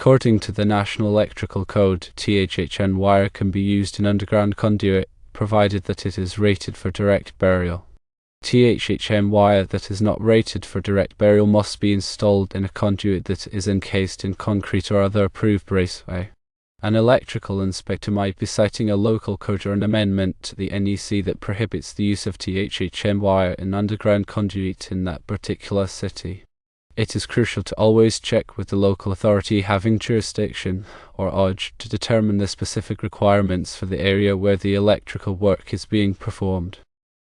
According to the National Electrical Code, THHN wire can be used in underground conduit, provided that it is rated for direct burial. THHN wire that is not rated for direct burial must be installed in a conduit that is encased in concrete or other approved braceway. An electrical inspector might be citing a local code or an amendment to the NEC that prohibits the use of THHN wire in underground conduit in that particular city. It is crucial to always check with the local authority having jurisdiction, or OJ, to determine the specific requirements for the area where the electrical work is being performed.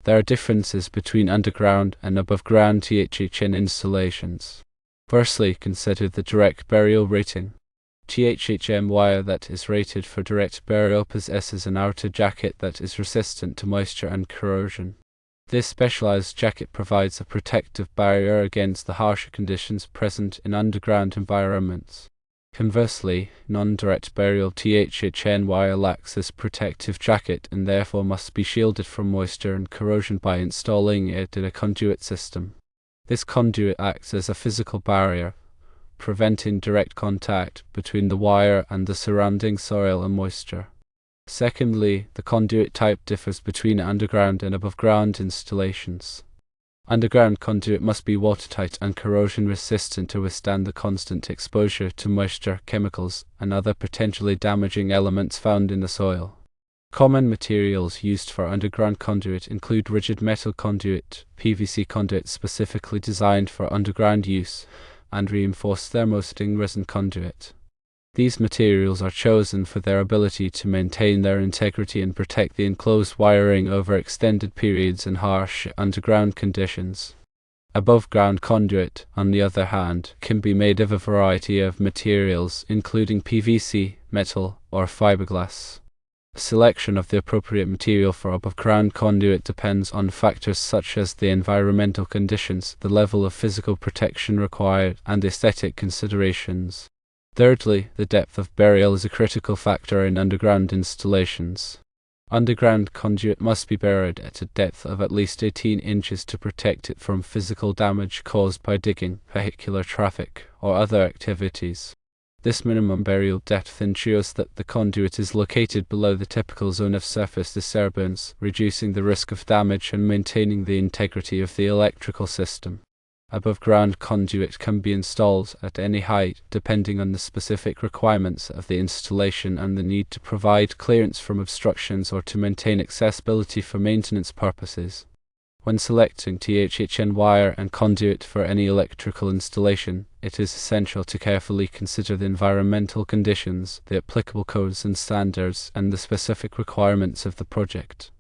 There are differences between underground and above-ground THHN installations. Firstly, consider the direct burial rating. THHN wire that is rated for direct burial possesses an outer jacket that is resistant to moisture and corrosion. This specialized jacket provides a protective barrier against the harsher conditions present in underground environments. Conversely, non-direct burial THHN wire lacks this protective jacket and therefore must be shielded from moisture and corrosion by installing it in a conduit system. This conduit acts as a physical barrier, preventing direct contact between the wire and the surrounding soil and moisture. Secondly, the conduit type differs between underground and above-ground installations. Underground conduit must be watertight and corrosion-resistant to withstand the constant exposure to moisture, chemicals, and other potentially damaging elements found in the soil. Common materials used for underground conduit include rigid metal conduit, PVC conduit specifically designed for underground use, and reinforced thermosetting resin conduit. These materials are chosen for their ability to maintain their integrity and protect the enclosed wiring over extended periods in harsh underground conditions. Above-ground conduit, on the other hand, can be made of a variety of materials, including PVC, metal, or fiberglass. Selection of the appropriate material for above-ground conduit depends on factors such as the environmental conditions, the level of physical protection required, and aesthetic considerations. Thirdly, the depth of burial is a critical factor in underground installations. Underground conduit must be buried at a depth of at least 18 inches to protect it from physical damage caused by digging, vehicular traffic, or other activities. This minimum burial depth ensures that the conduit is located below the typical zone of surface disturbance, reducing the risk of damage and maintaining the integrity of the electrical system. Above-ground conduit can be installed at any height, depending on the specific requirements of the installation and the need to provide clearance from obstructions or to maintain accessibility for maintenance purposes. When selecting THHN wire and conduit for any electrical installation, it is essential to carefully consider the environmental conditions, the applicable codes and standards, and the specific requirements of the project.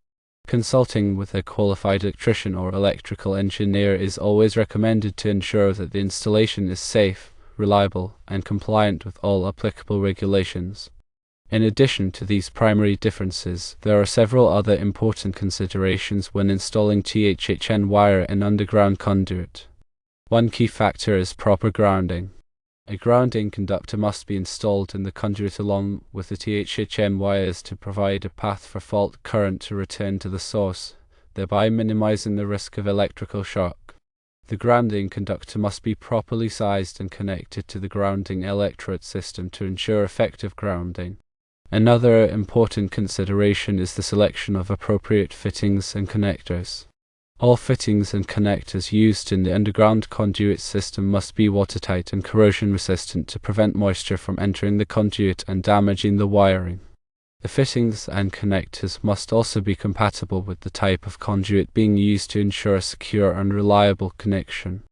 Consulting with a qualified electrician or electrical engineer is always recommended to ensure that the installation is safe, reliable, and compliant with all applicable regulations. In addition to these primary differences, there are several other important considerations when installing THHN wire in underground conduit. One key factor is proper grounding. A grounding conductor must be installed in the conduit along with the THHN wires to provide a path for fault current to return to the source, thereby minimizing the risk of electrical shock. The grounding conductor must be properly sized and connected to the grounding electrode system to ensure effective grounding. Another important consideration is the selection of appropriate fittings and connectors. All fittings and connectors used in the underground conduit system must be watertight and corrosion resistant to prevent moisture from entering the conduit and damaging the wiring. The fittings and connectors must also be compatible with the type of conduit being used to ensure a secure and reliable connection.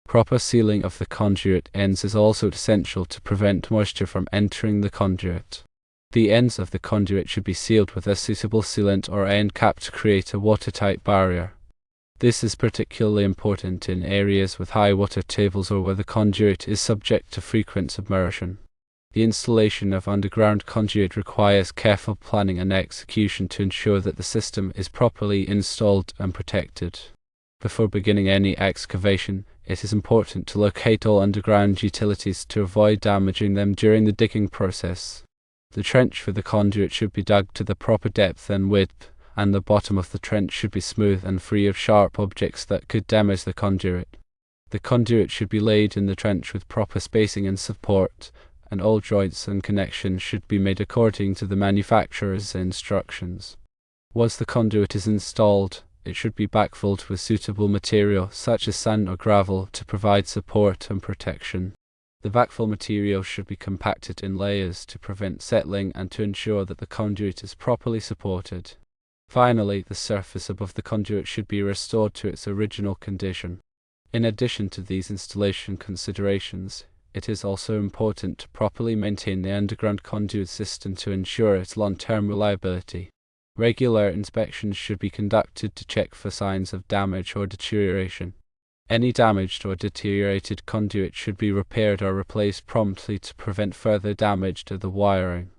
Proper sealing of the conduit ends is also essential to prevent moisture from entering the conduit. The ends of the conduit should be sealed with a suitable sealant or end cap to create a watertight barrier. This is particularly important in areas with high water tables or where the conduit is subject to frequent submersion. The installation of underground conduit requires careful planning and execution to ensure that the system is properly installed and protected. Before beginning any excavation, it is important to locate all underground utilities to avoid damaging them during the digging process. The trench for the conduit should be dug to the proper depth and width, and the bottom of the trench should be smooth and free of sharp objects that could damage the conduit. The conduit should be laid in the trench with proper spacing and support, and all joints and connections should be made according to the manufacturer's instructions. Once the conduit is installed, it should be backfilled with suitable material such as sand or gravel to provide support and protection. The backfill material should be compacted in layers to prevent settling and to ensure that the conduit is properly supported. Finally, the surface above the conduit should be restored to its original condition. In addition to these installation considerations, it is also important to properly maintain the underground conduit system to ensure its long-term reliability. Regular inspections should be conducted to check for signs of damage or deterioration. Any damaged or deteriorated conduit should be repaired or replaced promptly to prevent further damage to the wiring.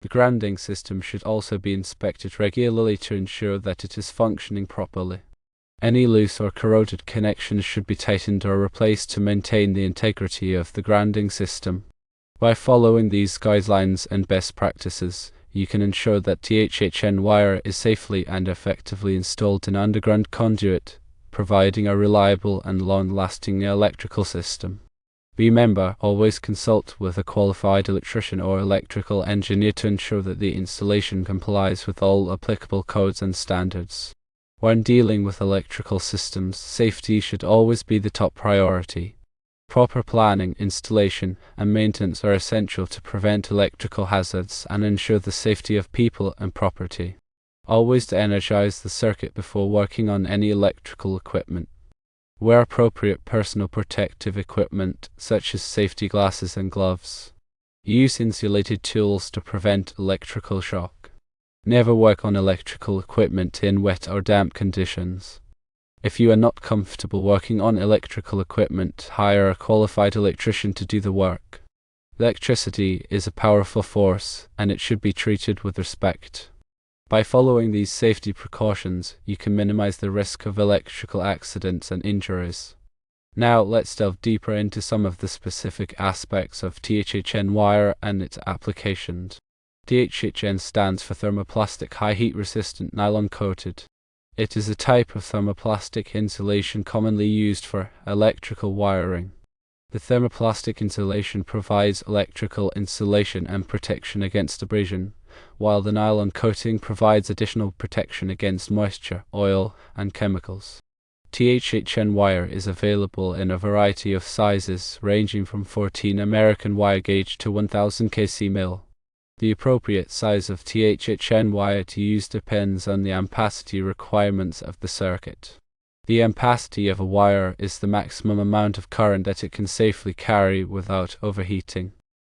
The grounding system should also be inspected regularly to ensure that it is functioning properly. Any loose or corroded connections should be tightened or replaced to maintain the integrity of the grounding system. By following these guidelines and best practices, you can ensure that THHN wire is safely and effectively installed in underground conduit, providing a reliable and long-lasting electrical system. Remember, always consult with a qualified electrician or electrical engineer to ensure that the installation complies with all applicable codes and standards. When dealing with electrical systems, safety should always be the top priority. Proper planning, installation, and maintenance are essential to prevent electrical hazards and ensure the safety of people and property. Always energize the circuit before working on any electrical equipment. Wear appropriate personal protective equipment such as safety glasses and gloves. Use insulated tools to prevent electrical shock. Never work on electrical equipment in wet or damp conditions. If you are not comfortable working on electrical equipment, hire a qualified electrician to do the work. Electricity is a powerful force, and it should be treated with respect. By following these safety precautions, you can minimize the risk of electrical accidents and injuries. Now let's delve deeper into some of the specific aspects of THHN wire and its applications. THHN stands for thermoplastic high heat resistant nylon coated. It is a type of thermoplastic insulation commonly used for electrical wiring. The thermoplastic insulation provides electrical insulation and protection against abrasion, while the nylon coating provides additional protection against moisture, oil, and chemicals. THHN wire is available in a variety of sizes, ranging from 14 American wire gauge to 1000 kc mil. The appropriate size of THHN wire to use depends on the ampacity requirements of the circuit. The ampacity of a wire is the maximum amount of current that it can safely carry without overheating.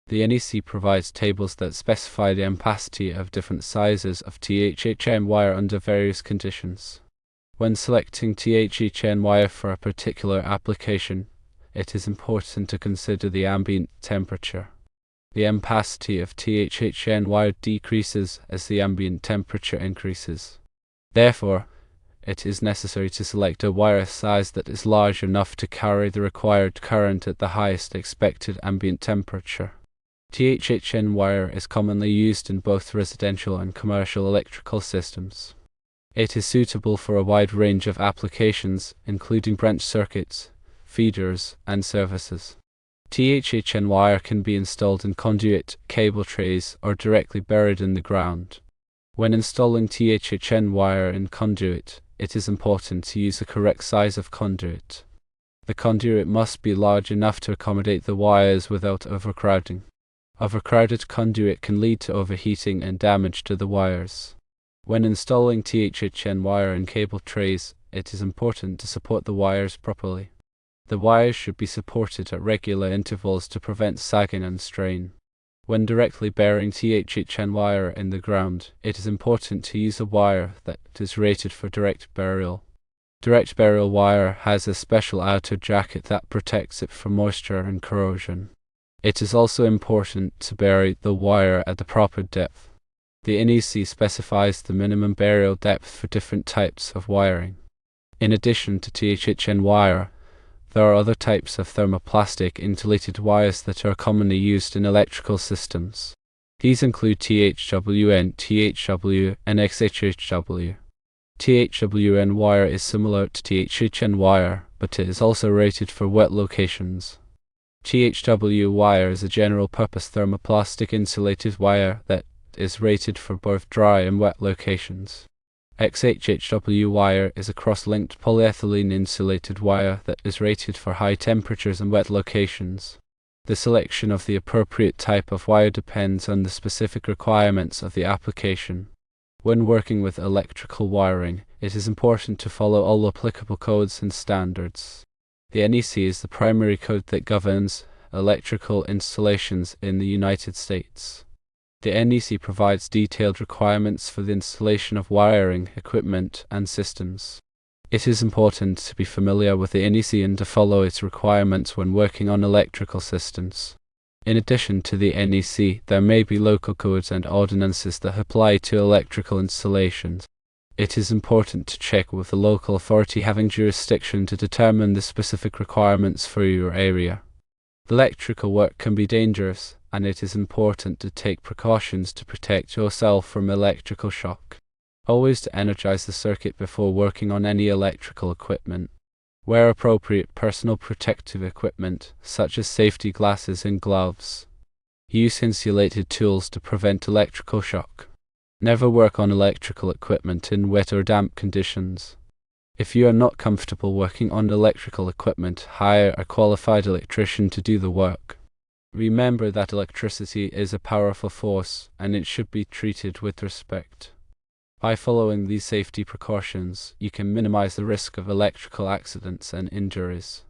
The NEC provides tables that specify the ampacity of different sizes of THHN wire under various conditions. When selecting THHN wire for a particular application, it is important to consider the ambient temperature. The ampacity of THHN wire decreases as the ambient temperature increases. Therefore, it is necessary to select a wire size that is large enough to carry the required current at the highest expected ambient temperature. THHN wire is commonly used in both residential and commercial electrical systems. It is suitable for a wide range of applications, including branch circuits, feeders, and services. THHN wire can be installed in conduit, cable trays, or directly buried in the ground. When installing THHN wire in conduit, it is important to use the correct size of conduit. The conduit must be large enough to accommodate the wires without overcrowding. Overcrowded conduit can lead to overheating and damage to the wires. When installing THHN wire in cable trays, it is important to support the wires properly. The wires should be supported at regular intervals to prevent sagging and strain. When directly burying THHN wire in the ground, it is important to use a wire that is rated for direct burial. Direct burial wire has a special outer jacket that protects it from moisture and corrosion. It is also important to bury the wire at the proper depth. The NEC specifies the minimum burial depth for different types of wiring. In addition to THHN wire, there are other types of thermoplastic insulated wires that are commonly used in electrical systems. These include THWN, THW, and XHHW. THWN wire is similar to THHN wire, but it is also rated for wet locations. THW wire is a general-purpose thermoplastic insulated wire that is rated for both dry and wet locations. XHHW wire is a cross-linked polyethylene insulated wire that is rated for high temperatures and wet locations. The selection of the appropriate type of wire depends on the specific requirements of the application. When working with electrical wiring, it is important to follow all applicable codes and standards. The NEC is the primary code that governs electrical installations in the United States. The NEC provides detailed requirements for the installation of wiring, equipment, and systems. It is important to be familiar with the NEC and to follow its requirements when working on electrical systems. In addition to the NEC, there may be local codes and ordinances that apply to electrical installations. It is important to check with the local authority having jurisdiction to determine the specific requirements for your area. Electrical work can be dangerous, and it is important to take precautions to protect yourself from electrical shock. Always to energize the circuit before working on any electrical equipment. Wear appropriate personal protective equipment, such as safety glasses and gloves. Use insulated tools to prevent electrical shock. Never work on electrical equipment in wet or damp conditions. If you are not comfortable working on electrical equipment, hire a qualified electrician to do the work. Remember that electricity is a powerful force, and it should be treated with respect. By following these safety precautions, you can minimize the risk of electrical accidents and injuries.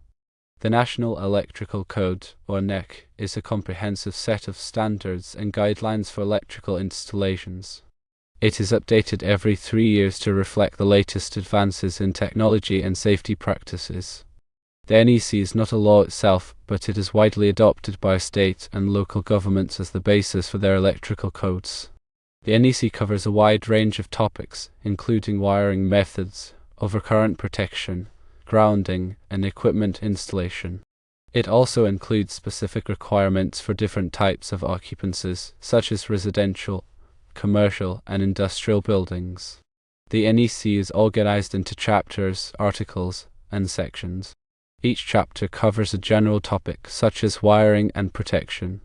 The National Electrical Code, or NEC, is a comprehensive set of standards and guidelines for electrical installations. It is updated every 3 years to reflect the latest advances in technology and safety practices. The NEC is not a law itself, but it is widely adopted by state and local governments as the basis for their electrical codes. The NEC covers a wide range of topics, including wiring methods, overcurrent protection, grounding, and equipment installation. It also includes specific requirements for different types of occupancies, such as residential, commercial, and industrial buildings. The NEC is organized into chapters, articles, and sections. Each chapter covers a general topic, such as wiring and protection.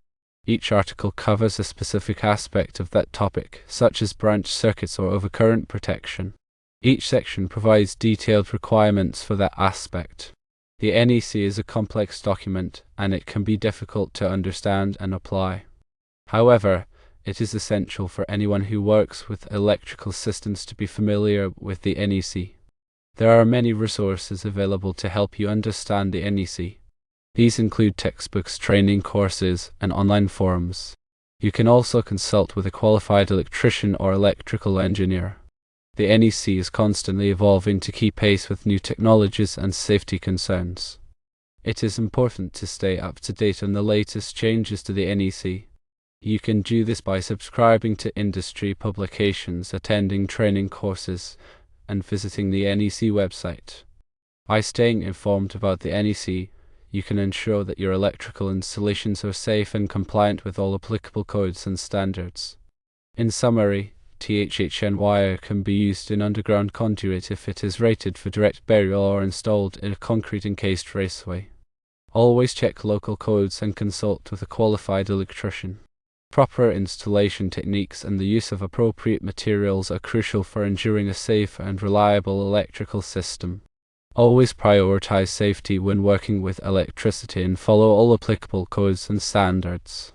Each article covers a specific aspect of that topic, such as branch circuits or overcurrent protection. Each section provides detailed requirements for that aspect. The NEC is a complex document, and it can be difficult to understand and apply. However, it is essential for anyone who works with electrical systems to be familiar with the NEC. There are many resources available to help you understand the NEC. These include textbooks, training courses, and online forums. You can also consult with a qualified electrician or electrical engineer. The NEC is constantly evolving to keep pace with new technologies and safety concerns. It is important to stay up to date on the latest changes to the NEC. You can do this by subscribing to industry publications, attending training courses, and visiting the NEC website. By staying informed about the NEC, you can ensure that your electrical installations are safe and compliant with all applicable codes and standards. In summary, THHN wire can be used in underground conduit if it is rated for direct burial or installed in a concrete encased raceway. Always check local codes and consult with a qualified electrician. Proper installation techniques and the use of appropriate materials are crucial for ensuring a safe and reliable electrical system. Always prioritize safety when working with electricity and follow all applicable codes and standards.